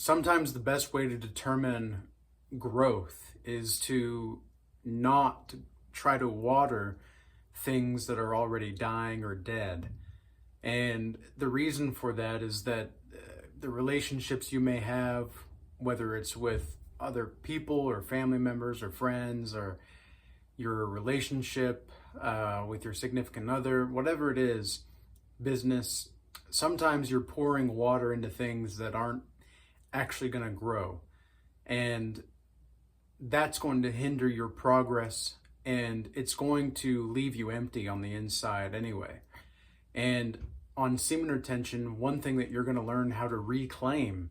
sometimes the best way to determine growth is to not try to water things that are already dying or dead. And the reason for that is that the relationships you may have, whether it's with other people or family members or friends, or your relationship with your significant other, whatever it is, business, sometimes you're pouring water into things that aren't actually going to grow. And that's going to hinder your progress, and it's going to leave you empty on the inside anyway. And on semen retention, one thing that you're going to learn how to reclaim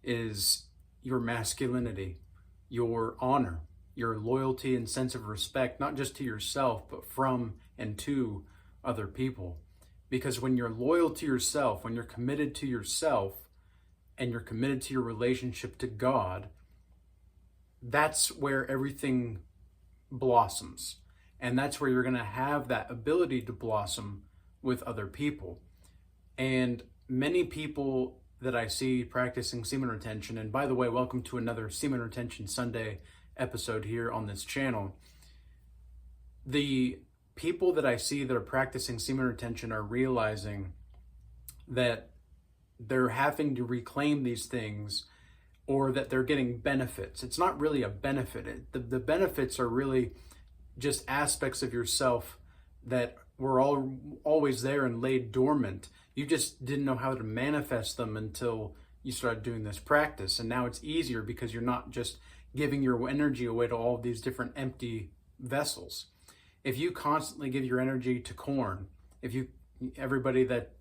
is your masculinity, your honor, your loyalty and sense of respect, not just to yourself, but from and to other people. Because when you're loyal to yourself, when you're committed to yourself, and you're committed to your relationship to God, that's where everything blossoms. And that's where you're going to have that ability to blossom with other people. And many people that I see practicing semen retention, and by the way, welcome to another Semen Retention Sunday episode here on this channel. The people that I see that are practicing semen retention are realizing that they're having to reclaim these things, or that they're getting benefits. It's not really a benefit. The benefits are really just aspects of yourself that were always there and laid dormant. You just didn't know how to manifest them until you started doing this practice. And now it's easier because you're not just giving your energy away to all of these different empty vessels. If you constantly give your energy to corn, everybody that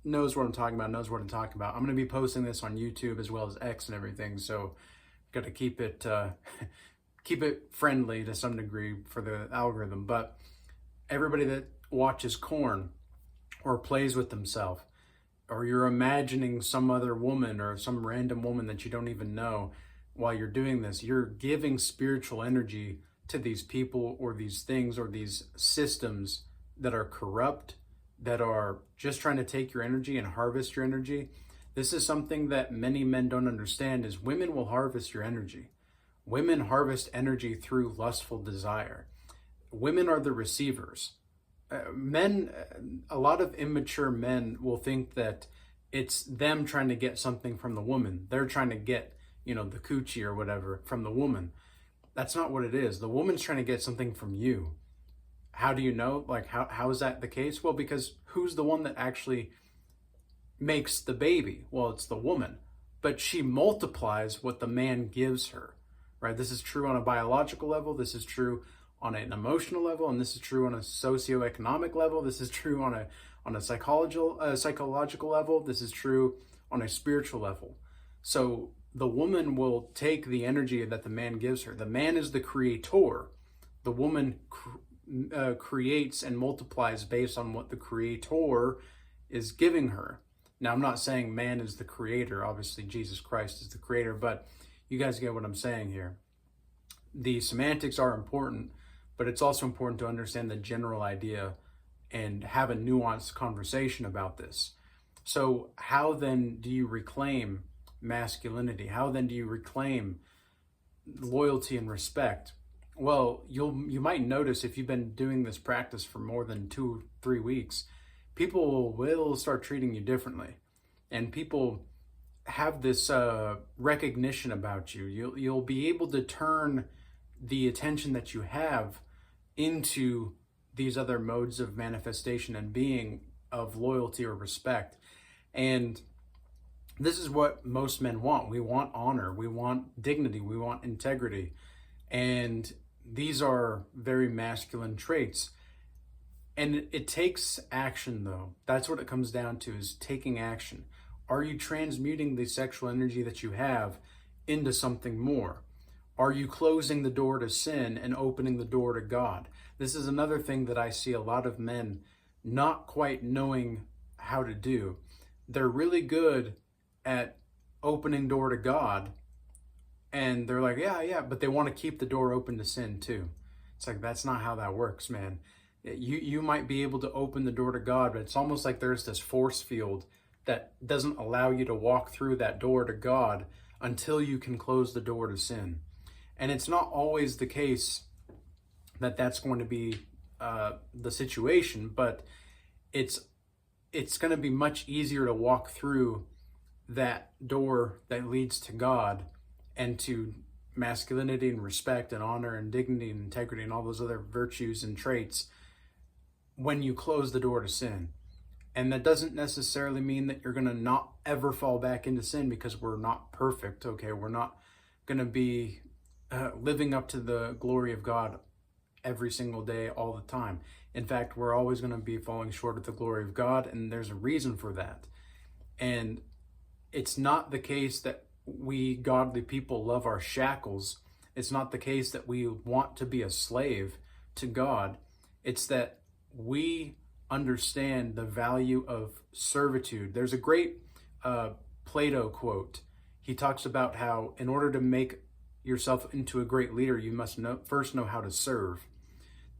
knows what I'm talking about knows what I'm talking about. I'm going to be posting this on YouTube as well as X and everything, so got to keep it friendly to some degree for the algorithm. But everybody that watches corn or plays with themselves, or you're imagining some other woman or some random woman that you don't even know while you're doing this, you're giving spiritual energy to these people or these things or these systems that are corrupt, that are just trying to take your energy and harvest your energy. This is something that many men don't understand, is women will harvest your energy. Women harvest energy through lustful desire. Women are the receivers. A lot of immature men will think that it's them trying to get something from the woman. They're trying to get, the coochie or whatever from the woman. That's not what it is. The woman's trying to get something from you. How do you know? How is that the case? Well, because who's the one that actually makes the baby? Well, it's the woman. But she multiplies what the man gives her, right? This is true on a biological level. This is true on an emotional level. And this is true on a socioeconomic level. This is true on a psychological level. This is true on a spiritual level. So the woman will take the energy that the man gives her. The man is the creator. The woman creates and multiplies based on what the creator is giving her. Now, I'm not saying man is the creator. Obviously, Jesus Christ is the creator, but you guys get what I'm saying here. The semantics are important, but it's also important to understand the general idea and have a nuanced conversation about this. So how then do you reclaim masculinity? How then do you reclaim loyalty and respect? Well, you might notice if you've been doing this practice for more than 2-3 weeks, people will start treating you differently, and people have this recognition about you. You'll be able to turn the attention that you have into these other modes of manifestation and being of loyalty or respect. And this is what most men want. We want honor, we want dignity, we want integrity. And these are very masculine traits. And it takes action, though. That's what it comes down to, is taking action. Are you transmuting the sexual energy that you have into something more? Are you closing the door to sin and opening the door to God? This is another thing that I see a lot of men not quite knowing how to do. They're really good at opening door to God, and they're like, yeah, but they want to keep the door open to sin too. It's like, that's not how that works, man. You might be able to open the door to God, but it's almost like there's this force field that doesn't allow you to walk through that door to God until you can close the door to sin. And it's not always the case that that's going to be the situation, but it's going to be much easier to walk through that door that leads to God and to masculinity and respect and honor and dignity and integrity and all those other virtues and traits when you close the door to sin. And that doesn't necessarily mean that you're going to not ever fall back into sin, because we're not perfect, okay? We're not going to be living up to the glory of God every single day, all the time. In fact, we're always going to be falling short of the glory of God, and there's a reason for that. And it's not the case that we godly people love our shackles. It's not the case that we want to be a slave to God. It's that we understand the value of servitude. There's a great Plato quote. He talks about how in order to make yourself into a great leader, you must first know how to serve.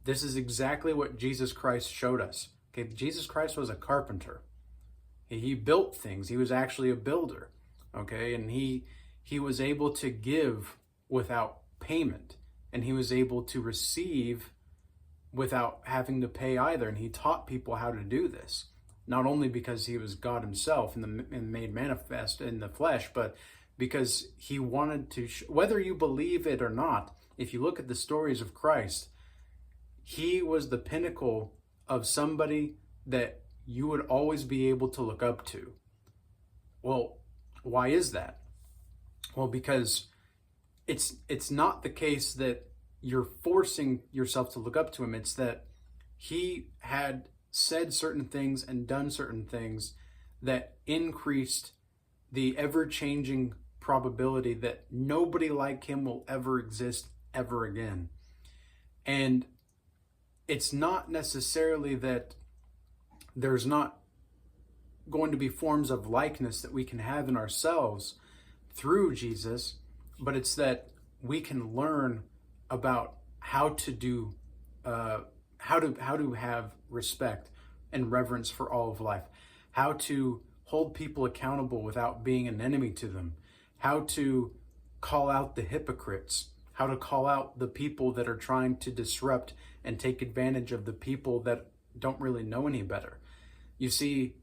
This is exactly what Jesus Christ showed us. Okay, Jesus Christ was a carpenter. He built things. He was actually a builder. Okay, and he was able to give without payment, and he was able to receive without having to pay either. And he taught people how to do this, not only because he was God himself and made manifest in the flesh, but because he wanted to, whether you believe it or not, if you look at the stories of Christ, he was the pinnacle of somebody that you would always be able to look up to. Well, why is that? Well, because it's not the case that you're forcing yourself to look up to him. It's that he had said certain things and done certain things that increased the ever-changing probability that nobody like him will ever exist ever again. And it's not necessarily that there's not going to be forms of likeness that we can have in ourselves through Jesus, but it's that we can learn about how to do, how to have respect and reverence for all of life, how to hold people accountable without being an enemy to them, how to call out the hypocrites, how to call out the people that are trying to disrupt and take advantage of the people that don't really know any better. You see,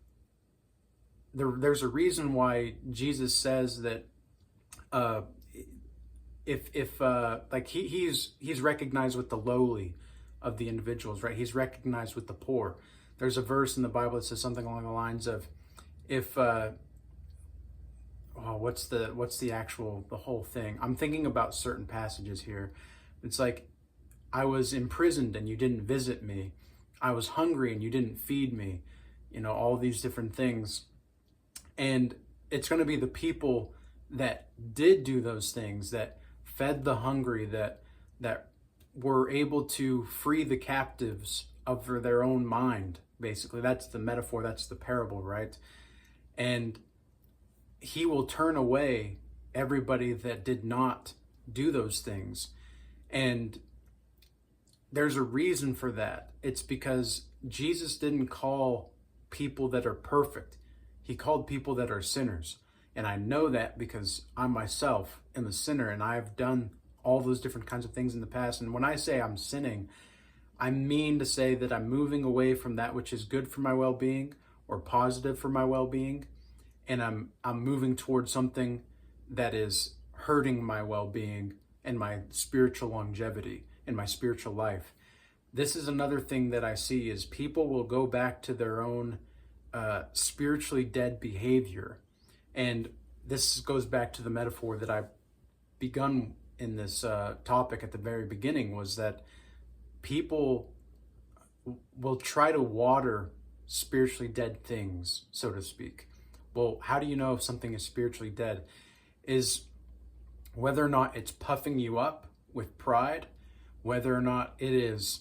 there's a reason why Jesus says that if like he's recognized with the lowly of the individuals, right? He's recognized with the poor. There's a verse in the Bible that says something along the lines of, if what's the whole thing? I'm thinking about certain passages here. It's like, I was imprisoned and you didn't visit me. I was hungry and you didn't feed me. You know, all these different things. And it's going to be the people that did do those things, that fed the hungry, that were able to free the captives of their own mind, basically. That's the metaphor, that's the parable, right? And he will turn away everybody that did not do those things. And there's a reason for that. It's because Jesus didn't call people that are perfect. He called people that are sinners. And I know that because I myself am a sinner, and I've done all those different kinds of things in the past. And when I say I'm sinning, I mean to say that I'm moving away from that which is good for my well-being or positive for my well-being, and I'm moving towards something that is hurting my well-being and my spiritual longevity and my spiritual life. This is another thing that I see, is people will go back to their own spiritually dead behavior. And this goes back to the metaphor that I begun in this topic at the very beginning, was that people will try to water spiritually dead things, so to speak. Well, how do you know if something is spiritually dead? Is whether or not it's puffing you up with pride, whether or not it is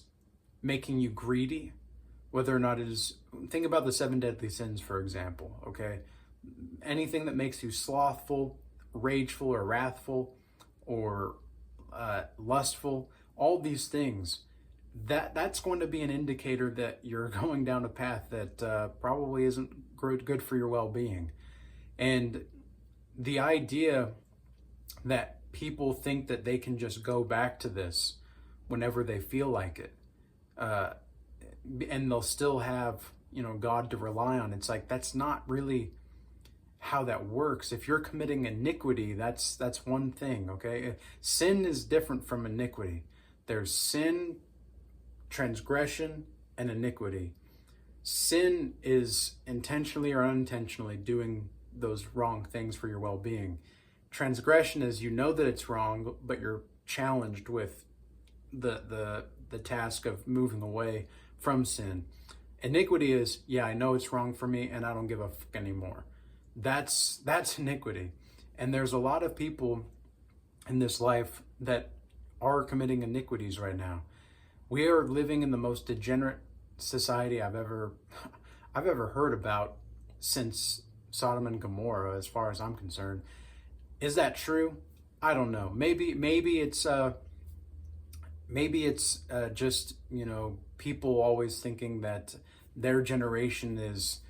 making you greedy, whether or not it is, think about the 7 deadly sins, for example, okay? Anything that makes you slothful, rageful, or wrathful, or lustful, all these things, that's going to be an indicator that you're going down a path that probably isn't good for your well-being. And the idea that people think that they can just go back to this whenever they feel like it. Uh, and they'll still have, God to rely on. It's like, that's not really how that works. If you're committing iniquity, that's one thing, okay? Sin is different from iniquity. There's sin, transgression, and iniquity. Sin is intentionally or unintentionally doing those wrong things for your well-being. Transgression is, you know that it's wrong, but you're challenged with the task of moving away from sin. Iniquity is, yeah, I know it's wrong for me and I don't give a fuck anymore. That's iniquity. And there's a lot of people in this life that are committing iniquities right now. We are living in the most degenerate society I've ever heard about since Sodom and Gomorrah, as far as I'm concerned. Is that true? I don't know. Maybe it's just, people always thinking that their generation is,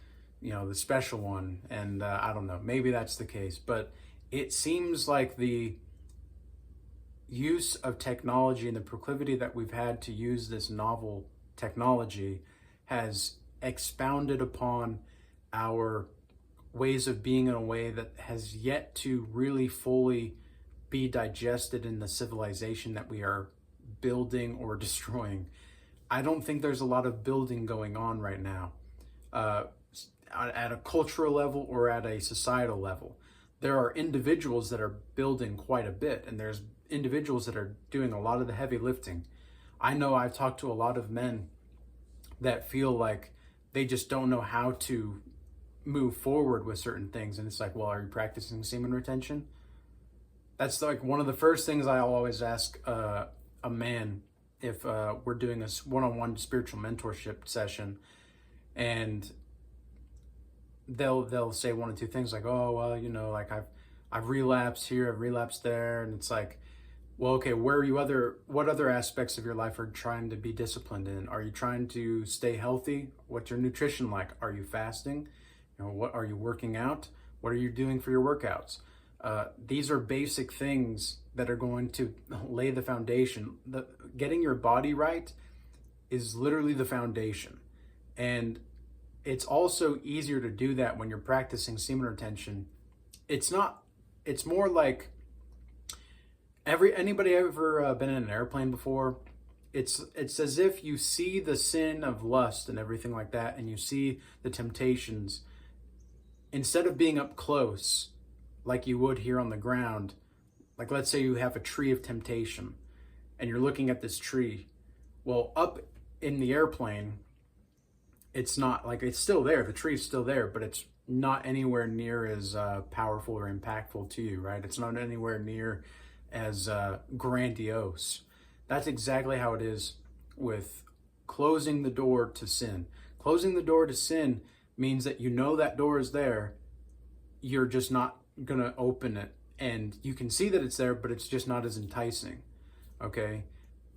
the special one, and I don't know. Maybe that's the case, but it seems like the use of technology and the proclivity that we've had to use this novel technology has expounded upon our ways of being in a way that has yet to really fully be digested in the civilization that we are building or destroying. I don't think there's a lot of building going on right now, at a cultural level or at a societal level. There are individuals that are building quite a bit, and there's individuals that are doing a lot of the heavy lifting. I know I've talked to a lot of men that feel like they just don't know how to move forward with certain things. And it's like, well, are you practicing semen retention? That's like one of the first things I'll always ask a man if we're doing a one-on-one spiritual mentorship session, and they'll say one or two things like, oh, well, like I've relapsed here, I've relapsed there. And it's like, well, okay, what other aspects of your life are trying to be disciplined in? Are you trying to stay healthy? What's your nutrition like? Are you fasting? What are you working out? What are you doing for your workouts? These are basic things that are going to lay the foundation. Getting your body right is literally the foundation. And it's also easier to do that when you're practicing semen retention. It's more like, anybody ever been in an airplane before? It's as if you see the sin of lust and everything like that, and you see the temptations. Instead of being up close, like you would here on the ground, like let's say you have a tree of temptation, and you're looking at this tree. Well, up in the airplane, it's not like, it's still there, the tree's still there, but it's not anywhere near as powerful or impactful to you, right? It's not anywhere near as grandiose. That's exactly how it is with closing the door to sin. Closing the door to sin means that that door is there, you're just not gonna open it, and you can see that it's there, but it's just not as enticing, okay?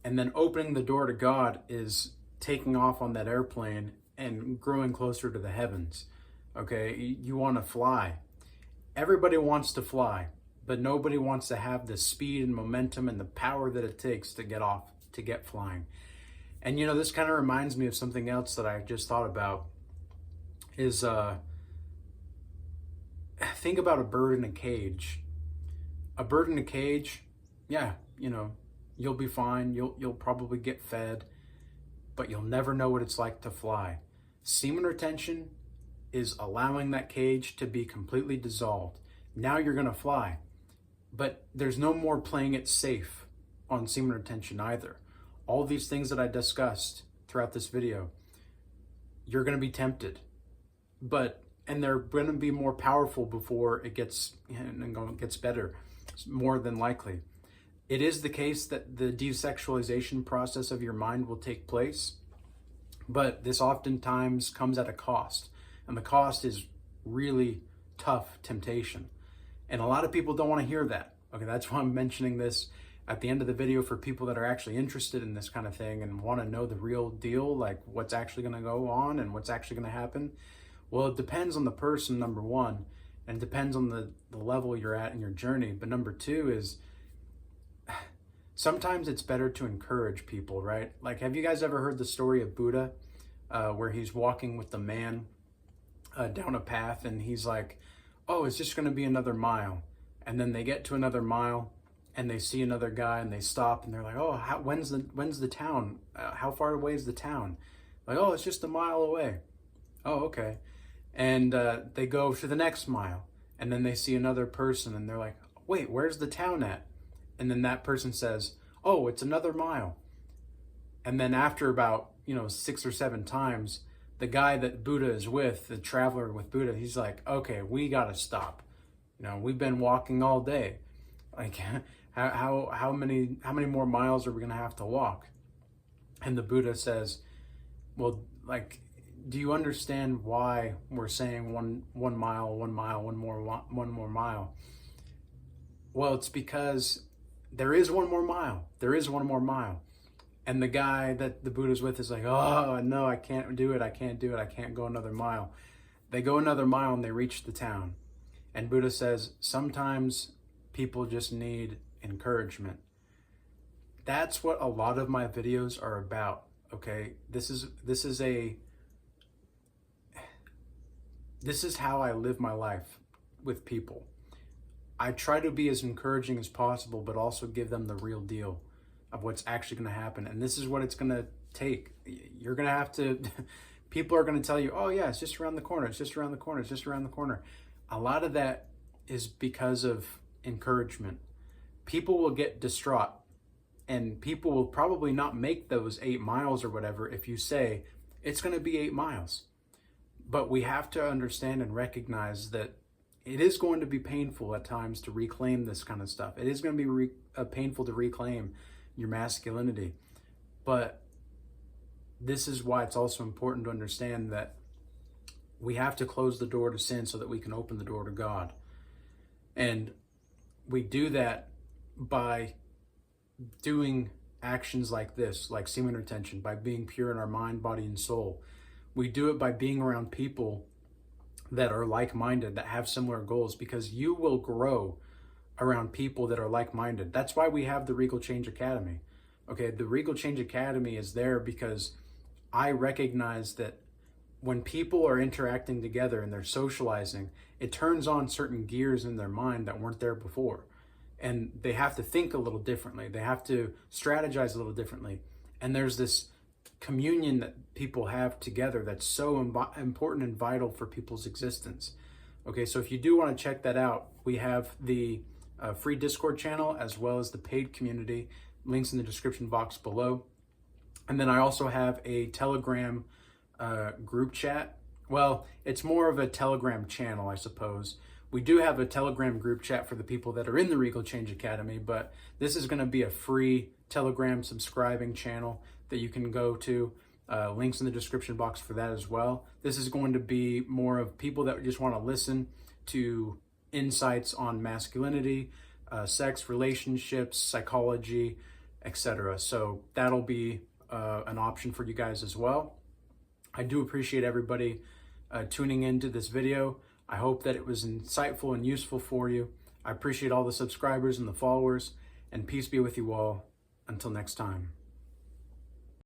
And then opening the door to God is taking off on that airplane and growing closer to the heavens, okay? You want to fly. Everybody wants to fly, but nobody wants to have the speed and momentum and the power that it takes to get flying. And this kind of reminds me of something else that I just thought about, is think about a bird in a cage. A bird in a cage, yeah, you'll be fine, you'll probably get fed, but you'll never know what it's like to fly. Semen retention is allowing that cage to be completely dissolved. Now you're gonna fly, but there's no more playing it safe on semen retention either. All these things that I discussed throughout this video, you're gonna be tempted, and they're gonna be more powerful before it gets better, more than likely. It is the case that the desexualization process of your mind will take place, but this oftentimes comes at a cost, and the cost is really tough temptation. And a lot of people don't want to hear that. Okay, that's why I'm mentioning this at the end of the video for people that are actually interested in this kind of thing and want to know the real deal, like what's actually going to go on and what's actually going to happen. Well, it depends on the person, number one, And it depends on the level you're at in your journey. But number two is sometimes it's better to encourage people, right? Like, have you guys ever heard the story of Buddha, where he's walking with the man down a path, and he's like, oh, it's just going to be another mile. And then they get to another mile, and they see another guy, and they stop, and they're like, oh, when's the town? How far away is the town? Like, oh, it's just a mile away. Oh, okay. And they go to the next mile, and then they see another person, and they're like, wait, where's the town at? And then that person says, oh, it's another mile. And then after about 6 or 7 times, the guy that Buddha is with, the traveler with Buddha, he's like, okay, we gotta stop. We've been walking all day. Like, how many more miles are we gonna have to walk? And the Buddha says, well, like, do you understand why we're saying one mile, one more mile? Well, it's because there is one more mile. There is one more mile. And the guy that the Buddha's with is like, oh, no, I can't do it. I can't do it. I can't go another mile. They go another mile and they reach the town. And Buddha says, sometimes people just need encouragement. That's what a lot of my videos are about. Okay, this is how I live my life with people. I try to be as encouraging as possible, but also give them the real deal of what's actually going to happen. And this is what it's going to take. You're going to have to, people are going to tell you, oh yeah, it's just around the corner. It's just around the corner. It's just around the corner. A lot of that is because of encouragement. People will get distraught, and people will probably not make those 8 miles or whatever if you say it's going to be 8 miles. But we have to understand and recognize that it is going to be painful at times to reclaim this kind of stuff. It is going to be painful to reclaim your masculinity. But this is why it's also important to understand that we have to close the door to sin so that we can open the door to God. And we do that by doing actions like this, like semen retention, by being pure in our mind, body, and soul. We do it by being around people that are like-minded, that have similar goals, because you will grow around people that are like-minded. That's why we have the Regal Change Academy. Okay, the Regal Change Academy is there because I recognize that when people are interacting together and they're socializing, it turns on certain gears in their mind that weren't there before. And they have to think a little differently. They have to strategize a little differently. And there's this communion that people have together that's so important and vital for people's existence. Okay, so if you do want to check that out, we have the free Discord channel as well as the paid community. Links in the description box below. And then I also have a Telegram group chat. Well, it's more of a Telegram channel, I suppose. We do have a Telegram group chat for the people that are in the Regal Change Academy, but this is going to be a free Telegram subscribing channel that you can go to. Links in the description box for that as well. This is going to be more of people that just want to listen to insights on masculinity, sex, relationships, psychology, etc. So that'll be an option for you guys as well. I do appreciate everybody tuning into this video. I hope that it was insightful and useful for you. I appreciate all the subscribers and the followers, and peace be with you all. Until next time.